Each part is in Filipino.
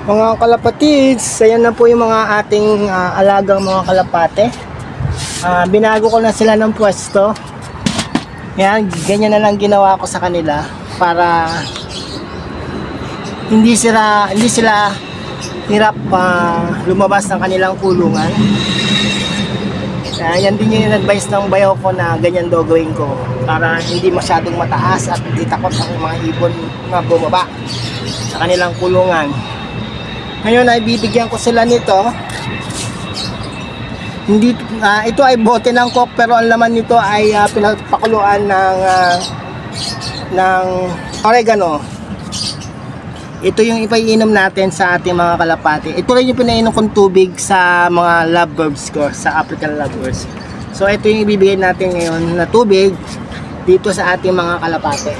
Mga kalapatids, ayan na po yung mga ating alagang mga kalapate. Binago ko na sila ng pwesto. Yan, ganyan na lang ginawa ko sa kanila para hindi sila hirap lumabas ng kanilang kulungan. Yan din yung advice ng bayaw ko na ganyan daw gawin ko para hindi masyadong mataas at hindi takot ang mga ibon na bumaba sa kanilang kulungan. Ngayon ay bibigyan ko sila nito. Hindi ito ay bote ng Coke, pero ang laman nito ay pinapakuluan ng oregano. Ito yung ipaiinom natin sa ating mga kalapati. Ito rin yung pinainom kong tubig sa mga lovebirds ko, sa African lovebirds. So ito yung ibibigay natin ngayon na tubig dito sa ating mga kalapati.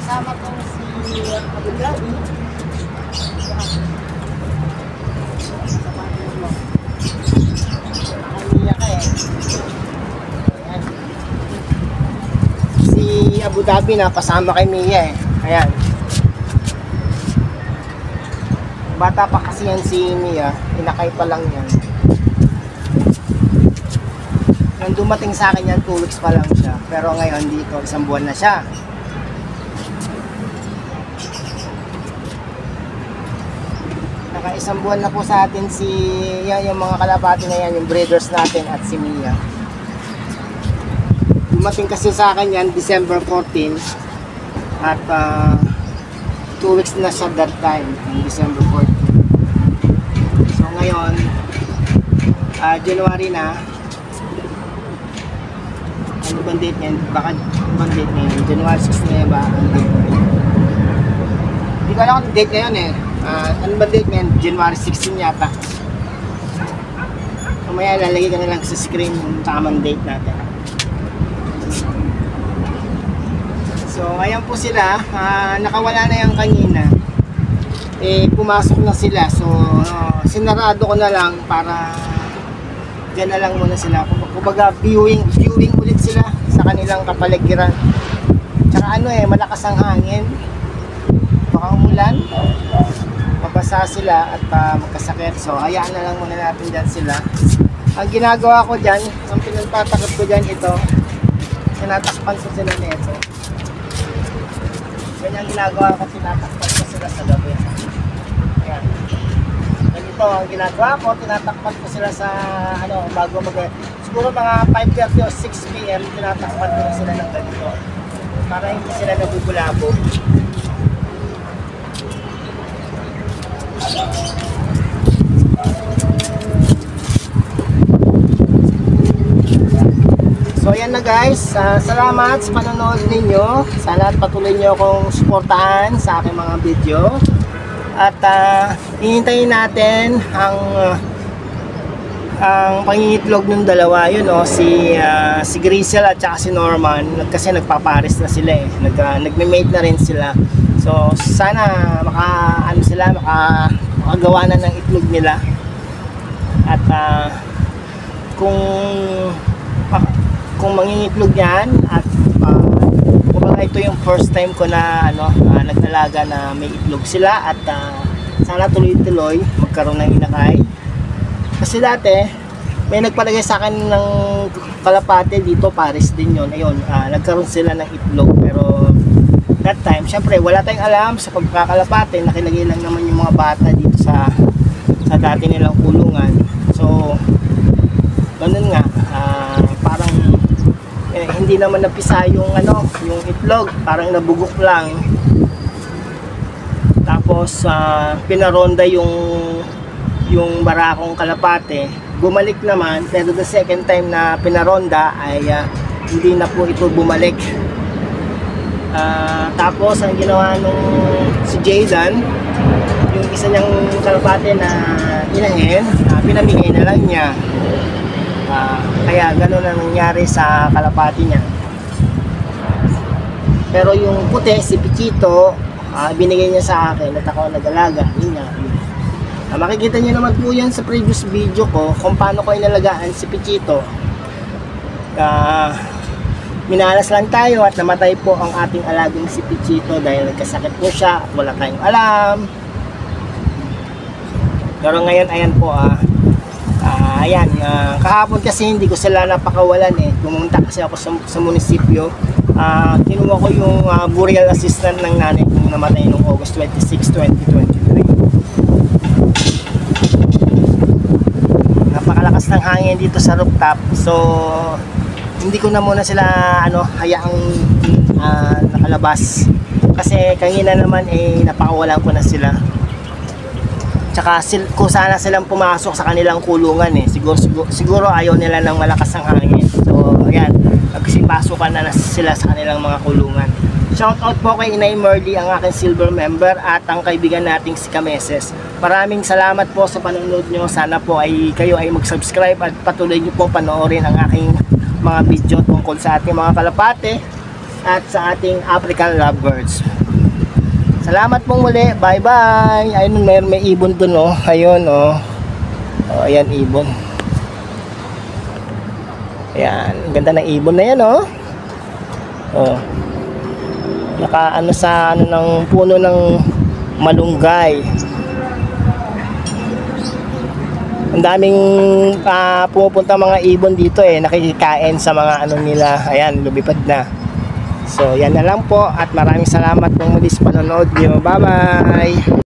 Kasama ko si Abu Dhabi. Si Abu Dhabi na pasama kay Mia eh. Ayan. Bata pa kasi yan si Mia, inakay pa lang yan. Nung dumating sa akin yan, 2 weeks pa lang siya. Pero ngayon dito, 1 buwan na siya. Naka 1 buwan na po sa atin si yan, yung mga kalapati na yan, yung breeders natin at si Mia. Dumating kasi sa akin yan December 14 at 2 weeks na siya that time, December 14. So ngayon January na. Ano bang date ngayon? Baka bang date ngayon? January 6 na ba ang date ngayon? Hindi ko alam kung date ngayon eh. Ano ba date ngayon? January 16 yata. Mamaya lalagay ka na lang sa screen yung tamang date natin. So ayan po sila. Nakawala na yung kanina. Pumasok na sila. So sinarado ko na lang para dyan na lang muna sila. Kumbaga viewing ulit sila sa kanilang kapaligiran. Tsaka malakas ang hangin. Baka umulan. Mabasa sila at magkasakit. So hayaan na lang muna natin dyan sila. Ang ginagawa ko dyan, ang pinagtatakot ko dyan ito, tinatakpan ko sila nito. Ganyan ginagawa ko, tinatakpan ko sila sa gabi. Ayan. Ganito ganito ang ginagawa ko, tinatakpan ko sila sa bago siguro mga 5:30 o 6 PM, tinatakpan ko na sila ng ganito para hindi sila nabubulabo. So ayan na guys, salamat sa panonood ninyo. Sana patuloy nyo akong suportahan sa aking mga video. At hihintayin natin ang pangingitlog ng dalawa. Yun si Grisel at saka si Norman, kasi nagpapares na sila eh. Nagme-mate na rin sila. So sana makagawa na ng itlog nila. At kung mangingitlog yan at kumbaga ito yung first time ko na nagdalaga na may itlog sila, at sana tuloy-tuloy magkaroon ng inakay. Kasi dati may nagpalagay sa akin ng kalapate dito, pares din yun. Ayun, nagkaroon sila ng itlog, pero that time syempre wala tayong alam sa pagkakalapate, nakilagay lang naman yung mga bata dito sa dati nilang kulungan. So ganun nga, parang hindi naman napisa yung itlog, parang nabugok lang. Tapos pinaronda yung barakong kalapate, bumalik naman, pero the second time na pinaronda ay hindi na po ito bumalik. Tapos ang ginawa nung si Jaydan, yung isa niyang kalapate na inahin, pinamigay na lang niya. Kaya gano'n ang nangyari sa kalapati niya. Pero yung puti, si Pichito, binigay niya sa akin at ako nag-alaga. Yun nga. Makikita niyo naman po yan sa previous video ko kung paano ko inalagaan si Pichito. Minalas lang tayo at namatay po ang ating alagang si Pichito dahil nagkasakit po siya at wala tayong alam. Pero ngayon ayan po, ayan, kahapon kasi hindi ko sila napakawalan eh. Pumunta kasi ako sa munisipyo. Kinuha ko yung burial assistant ng nanay kong namatay noong August 26, 2023. Napakalakas ng hangin dito sa rooftop. So hindi ko na muna sila hayaang nakalabas. Kasi kanina naman napakawalan ko na sila. Tsaka kung sana silang pumasok sa kanilang kulungan eh. Siguro ayaw nila ng malakas ang hangin. So ayan, magsipasukan na sila sa kanilang mga kulungan. Shoutout po kay Inay Merly, ang aking silver member, at ang kaibigan nating si Kameses. Maraming salamat po sa panonood nyo. Sana po kayo ay mag-subscribe at patuloy nyo po panoorin ang aking mga video tungkol sa ating mga kalapate at sa ating African lovebirds. Salamat pong muli. Bye bye. Ayun, may ibon dun Ayun ayan, ibon. Ayan, ganda ng ibon na yan naka sa ng puno ng malunggay. Ang daming pumupunta mga ibon dito nakikikain sa mga nila. Ayan, lumipad na. So yan na lang po, at maraming salamat pong muli sa panonood nyo. Bye bye.